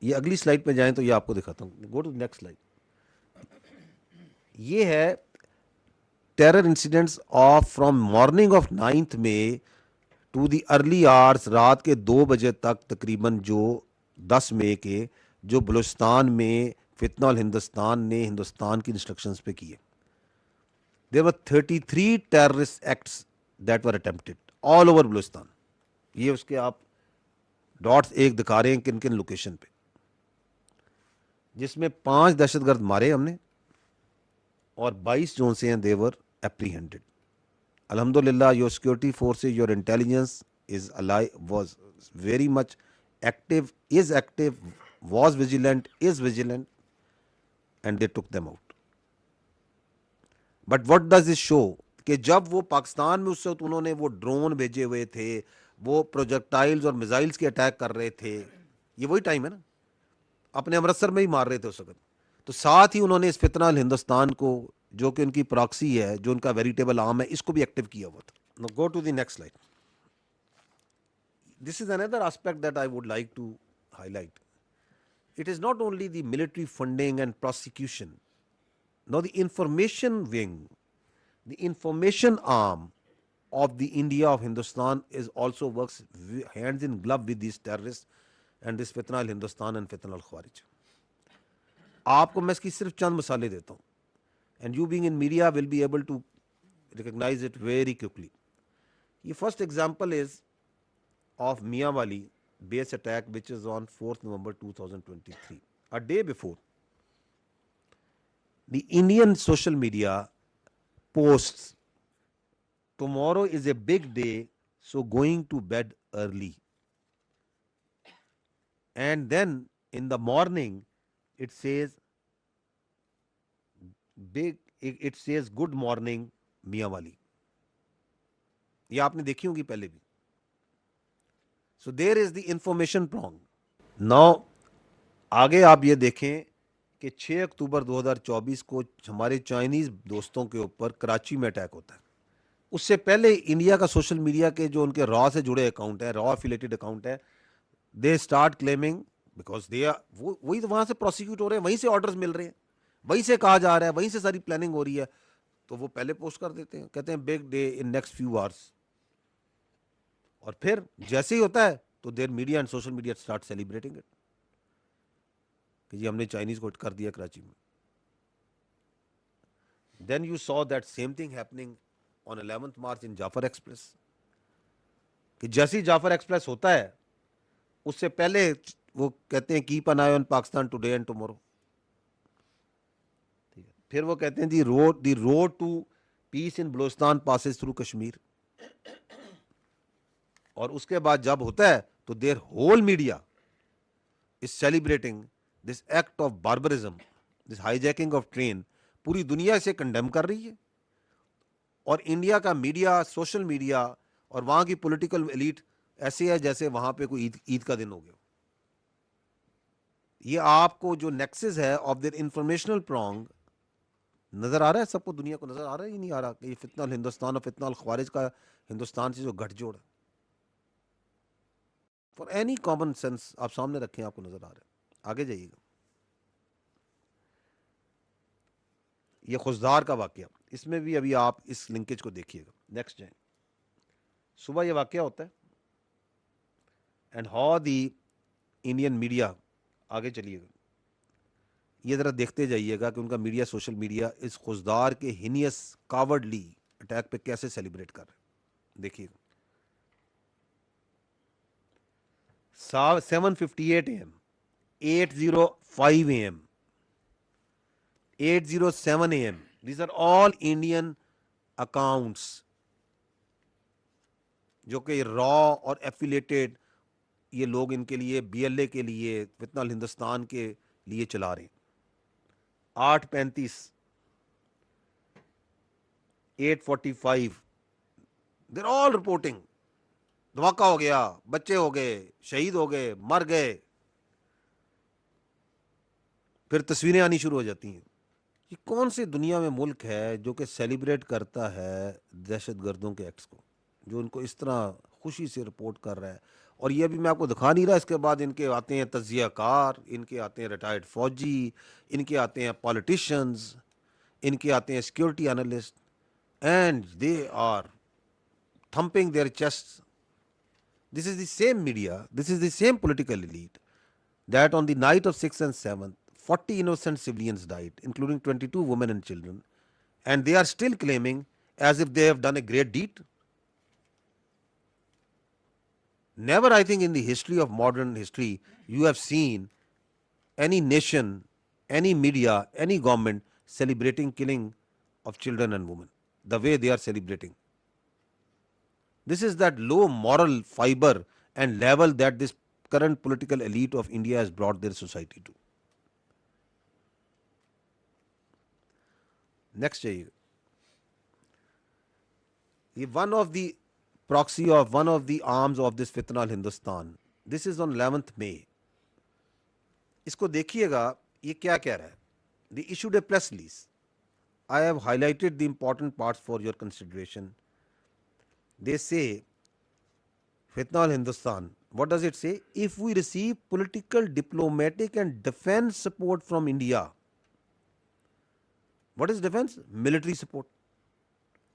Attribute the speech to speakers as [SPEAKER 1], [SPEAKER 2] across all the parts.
[SPEAKER 1] یہ اگلی سلائڈ پہ جائیں تو یہ آپ کو دکھاتا ہوں. Go to next slide. یہ ہے terror incidents of from morning of 9 مئی ٹو دی ارلی آرس، رات کے 2 بجے تک تقریباً جو 10 مئی کے جو بلوچستان میں فتنہ الہندوستان نے ہندوستان کی انسٹرکشنز پہ کیے. There were 33 terrorist acts that were attempted all over Balochistan. یہ اس کے آپ ڈاٹس ایک دکھا رہے ہیں کن کن لوکیشن پہ، جس میں 5 دہشت گرد مارے ہم نے اور 22 جو سے ہیں دیور اپریہینڈڈ. الحمد للہ your security forces, your intelligence was very much active, is active, was vigilant, is vigilant and they took them out. But what does it show کہ جب وہ پاکستان میں اس وقت انہوں نے وہ ڈرون بھیجے ہوئے تھے، وہ پروجیکٹائلز اور میزائلز کے اٹیک کر رہے تھے، یہ وہی ٹائم ہے نا، اپنے امرتسر میں ہی مار رہے تھے اس وقت. تو ساتھ ہی انہوں نے اس فتنہ الہندوستان کو، جو کہ ان کی پراکسی ہے، جو ان کا ویریٹیبل آرم ہے، اس کو بھی ایکٹیو کیا ہوا تھا. Now go to the next slide. This is another aspect that I would like to highlight. It is not only the military funding and prosecution. Now the information wing, the information arm of the India of Hindustan is also works hands in glove with these terrorists and this Fitna al-Hindustan and Fitna al-Khawarij. آپ کو میں اس کی صرف چند مثالیں دیتا ہوں and you being in media will be able to recognize it very quickly. The first example is of Mianwali base attack which is on 4th November 2023. A day before, the Indian social media posts, tomorrow is a big day, so going to bed early. And then in the morning, it says good morning Mianwali. یہ آپ نے دیکھی ہوگی پہلے بھی. So there is the information prong. Now آگے آپ یہ دیکھیں کہ 6 اکتوبر 2024 کو ہمارے چائنیز دوستوں کے اوپر کراچی میں اٹیک ہوتا ہے. اس سے پہلے انڈیا کا سوشل میڈیا کے جو ان کے را سے جڑے اکاؤنٹ ہیں، را افیلیٹڈ اکاؤنٹ ہے، they start claiming because they وہی تو وہاں سے پروسیکیوٹ ہو رہے ہیں، وہیں سے آرڈرز مل رہے ہیں، وہیں سے کہا جا رہا ہے، وہیں سے ساری پلاننگ ہو رہی ہے، تو وہ پہلے پوسٹ کر دیتے ہیں، کہتے ہیں big day in next few hours. اور پھر جیسے ہی ہوتا ہے تو there media and social media start celebrating it کہ جی ہم نے چائنیز کو ہٹ کر دیا کراچی میں. Then you so that same thing happening on 11th March in Jaffar Express کہ جیسے ہی جعفر ایکسپریس ہوتا ہے اس سے پہلے وہ کہتے ہیں keep an eye on Pakistan today and tomorrow. پھر وہ کہتے ہیں the road to peace in Balochistan passes through Kashmir. اور اس کے بعد جب ہوتا ہے تو there whole media is celebrating this act of barbarism, this hijacking of train. پوری دنیا اسے کنڈیم کر رہی ہے اور انڈیا کا میڈیا، سوشل میڈیا اور وہاں کی پولیٹیکل ایلیٹ ایسے ہے جیسے وہاں پہ کوئی عید کا دن ہو گیا. یہ آپ کو جو نیکسس ہے آف دیر انفارمیشنل پرونگ نظر آ رہا ہے، سب کو دنیا کو نظر آ رہا ہے، یہ نہیں آ رہا کہ یہ فتنہ الہندوستان اور فتنہ الخوارج کا ہندوستان سے جو گٹھ جوڑ ہے فار اینی کامن سینس آپ سامنے رکھیں، آپ کو نظر آ رہا ہے. آگے جائیے گا. یہ خزدار کا واقعہ، اس میں بھی ابھی آپ اس لنکیج کو دیکھیے گا. نیکسٹ جائیں. صبح یہ واقعہ ہوتا ہے and how the Indian media, آگے چلیے گا، یہ ذرا دیکھتے جائیے گا کہ ان کا میڈیا، سوشل میڈیا اس خزدار کے ہینیس کاورڈلی اٹیک پہ کیسے سیلیبریٹ کر رہے ہیں. دیکھیے گا 7:58 AM 8:05 AM 8:07 AM. These are all Indian accounts جو کہ را اور ایفیلیٹڈ یہ لوگ ان کے لیے بی ایل اے کے لیے فتنہ الہندوستان کے لیے چلا رہے ہیں. 8:35 8:45 they're all reporting دھماکہ ہو گیا، بچے ہو گئے، شہید ہو گئے، مر گئے. پھر تصویریں آنی شروع ہو جاتی ہیں. یہ کون سی دنیا میں ملک ہے جو کہ سیلیبریٹ کرتا ہے دہشت گردوں کے ایکٹس کو، جو ان کو اس طرح خوشی سے رپورٹ کر رہا ہے اور یہ بھی میں آپ کو دکھا نہیں رہا. اس کے بعد ان کے آتے ہیں تجزیہ کار, ان کے آتے ہیں ریٹائرڈ فوجی, ان کے آتے ہیں پالیٹیشنز, ان کے آتے ہیں security analyst, and they are thumping their chest. This is the same media, this is the same political elite that on the night of 6th and 7th, 40 innocent civilians died, including 22 women and children, and they are still claiming as if they have done a great deed. Never, I think, in the history of modern history, you have seen any nation, any media, any government celebrating killing of children and women the way they are celebrating. This is that low moral fiber and level that this current political elite of India has brought their society to. Next چاہیے. یہ one of the proxy of one of the arms of this fitna al Hindustan. This is on 11th May. اس کو دیکھیے گا یہ کیا کہہ رہا ہے. They issued a press release. I have highlighted the important parts for your consideration. They say, Fitna al Hindustan, what does it say? If we receive political, diplomatic and defense support from India. What is defense? Military support,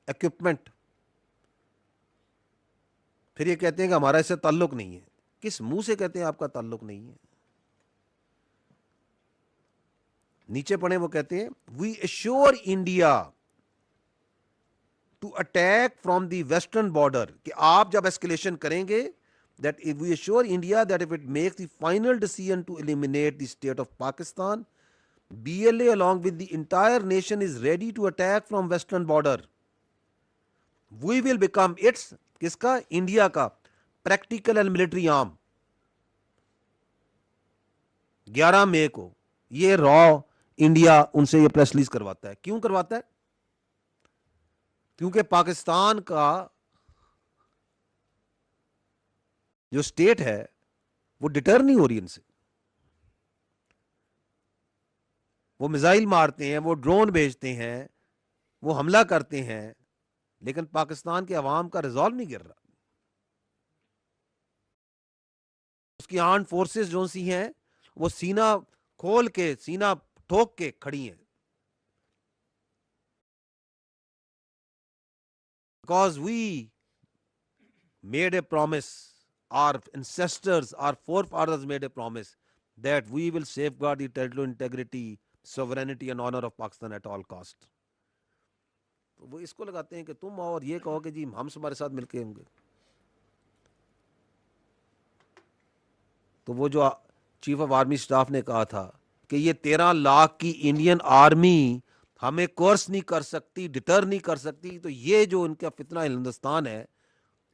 [SPEAKER 1] equipment. پھر یہ کہتے ہیں کہ ہمارا اس سے تعلق نہیں ہے. کس منہ سے کہتے ہیں آپ کا تعلق نہیں ہے؟ نیچے پڑھیں, وہ کہتے ہیں we assure India to attack from the western border, کہ آپ جب escalation کریں گے, that if we assure India that if it makes the final decision to eliminate the state of Pakistan, BLA along with the entire nation is ready to attack from western border. We will become its, کس کا, India کا practical and military آرم. 11 مئی کو یہ را India ان سے یہ press release کرواتا ہے. کیوں کرواتا ہے؟ کیونکہ پاکستان کا جو اسٹیٹ ہے وہ ڈٹر نہیں ہو رہی ان سے. وہ میزائل مارتے ہیں, وہ ڈرون بھیجتے ہیں, وہ حملہ کرتے ہیں, لیکن پاکستان کے عوام کا ریزالو نہیں گر رہا. اس کی آرمڈ فورسز جو سی ہیں وہ سینہ کھول کے, سینہ ٹھوک کے کھڑی ہیں. Because we made a promise, our ancestors, our forefathers made a promise that we will safeguard the territorial integrity, sovereignty and honor of Pakistan at all cost. تو وہ اس کو لگاتے ہیں کہ تم اور یہ کہو کہ جی ہم تمہارے ساتھ مل کے ہوں گے. تو وہ جو چیف آف آرمی اسٹاف نے کہا تھا کہ یہ 13 لاکھ کی انڈین آرمی ہمیں کورس نہیں کر سکتی, ڈٹر نہیں کر سکتی, تو یہ جو ان کا فتنہ ہندوستان ہے,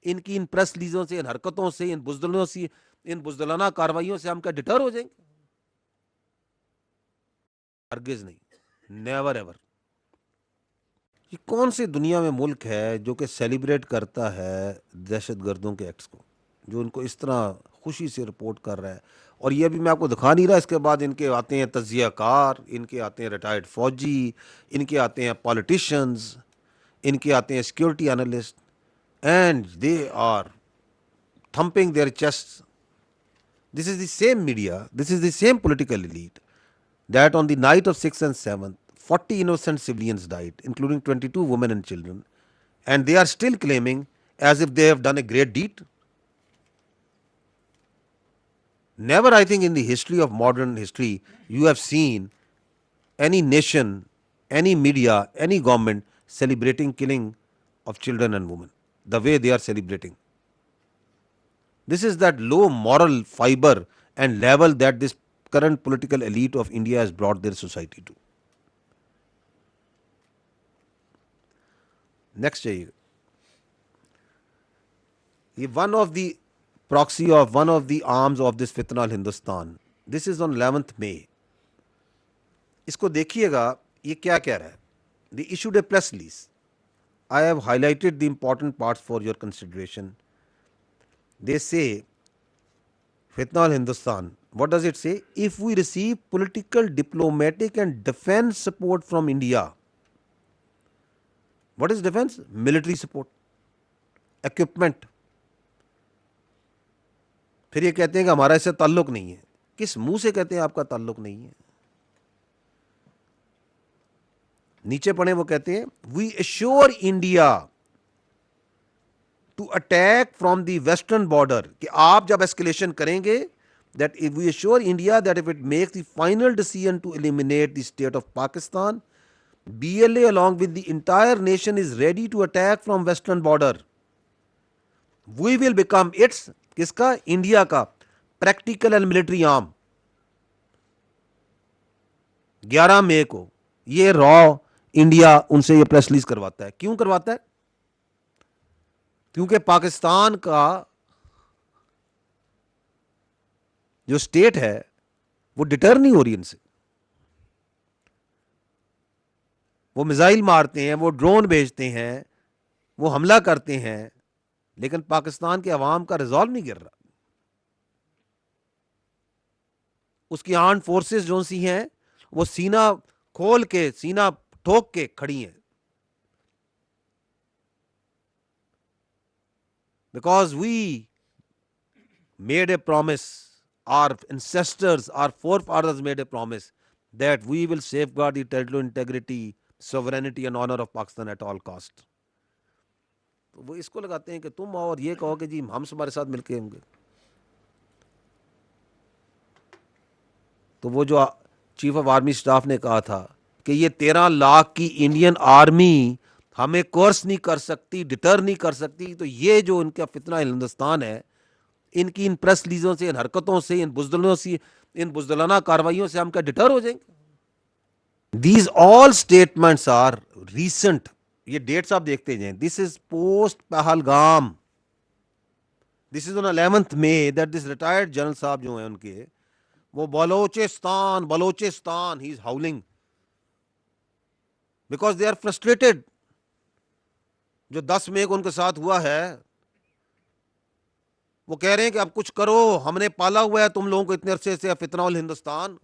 [SPEAKER 1] ان کی ان پریس ریلیزوں سے, ان حرکتوں سے, ان بزدلوں سے, ان بزدلانہ کارروائیوں سے ہم کیا ڈٹر ہو جائیں گے؟ ہرگز نہیں, نیور ایور. یہ کون سی دنیا میں ملک ہے جو کہ سیلیبریٹ کرتا ہے دہشت گردوں کے ایکٹس کو, جو ان کو اس طرح خوشی سے رپورٹ کر رہا ہے؟ اور یہ بھی میں آپ کو دکھا نہیں رہا. اس کے بعد ان کے آتے ہیں تجزیہ کار, ان کے آتے ہیں ریٹائرڈ فوجی, ان کے آتے ہیں پالیٹیشنز, ان کے آتے ہیں security analyst, and they are thumping their chest. This is the same media, this is the same political elite that on the night of 6th and 7th, 40 innocent civilians died, including 22 women and children, and they are still claiming as if they have done a great deed. Never, I think, in the history of modern history, you have seen any nation, any media, any government celebrating killing of children and women the way they are celebrating. This is that low moral fiber and level that this current political elite of India has brought their society to. Next چاہیے. یہ one of the proxy of one of the arms of this fitna al Hindustan. This is on 11th May. اس کو دیکھیے گا یہ کیا کہہ رہا ہے. They issued a press release. I have highlighted the important parts for your consideration. They say, Fitna al Hindustan, what does it say? If we receive political, diplomatic and defense support from India. What is defense? Military support, equipment. پھر یہ کہتے ہیں کہ ہمارا اس سے تعلق نہیں ہے. کس منہ سے کہتے ہیں آپ کا تعلق نہیں ہے؟ نیچے پڑھیں وہ کہتے ہیں we assure India to attack from the western border, کہ آپ جب ایسکلیشن کریں گے, that we assure India that if it makes the final decision to eliminate the state of Pakistan, BLA along with the entire nation is ready to attack from western border. We will become its, کس کا, India کا practical and military آرم. 11 مئی کو یہ India ان سے یہ press release کرواتا ہے. کیوں کرواتا ہے؟ کیونکہ پاکستان کا جو اسٹیٹ ہے وہ ڈٹر نہیں ہو رہی ان سے. وہ میزائل مارتے ہیں, وہ ڈرون بھیجتے ہیں, وہ حملہ کرتے ہیں, لیکن پاکستان کے عوام کا ریزالو نہیں گر رہا. اس کی آرمڈ فورسز جو سی ہیں وہ سینہ کھول کے, سینہ ٹھوک کے کھڑی ہیں. Because we made a promise, our ancestors, our forefathers made a promise that we will safeguard the territorial integrity, sovereignty and honor of Pakistan at all cost. تو وہ اس کو لگاتے ہیں کہ تم اور یہ کہو کہ جی ہم تمہارے ساتھ مل کے ہوں گے. تو وہ جو چیف آف آرمی اسٹاف نے کہا تھا کہ یہ 13 لاکھ کی انڈین آرمی ہمیں کورس نہیں کر سکتی, ڈٹر نہیں کر سکتی, تو یہ جو ان کا فتنہ ہندوستان ہے, ان کی ان پریس ریلیزوں سے, ان حرکتوں سے, ان بزدلوں سے, ان بزدلانہ کاروائیوں سے ہم کیا ڈٹر ہو جائیں گے؟ These all statements are recent. یہ ڈیٹس آپ دیکھتے جائیں. This is post Pahalgam. This is on 11 May that this retired general صاحب جو ہیں ان کے, وہ بلوچستان بلوچستان ہی is howling because they are frustrated. جو 10 مئی کو ان کے ساتھ ہوا ہے, وہ کہہ رہے ہیں کہ اب کچھ کرو, ہم نے پالا ہوا ہے تم لوگوں کو اتنے عرصے سے فتنہ الہندوستان.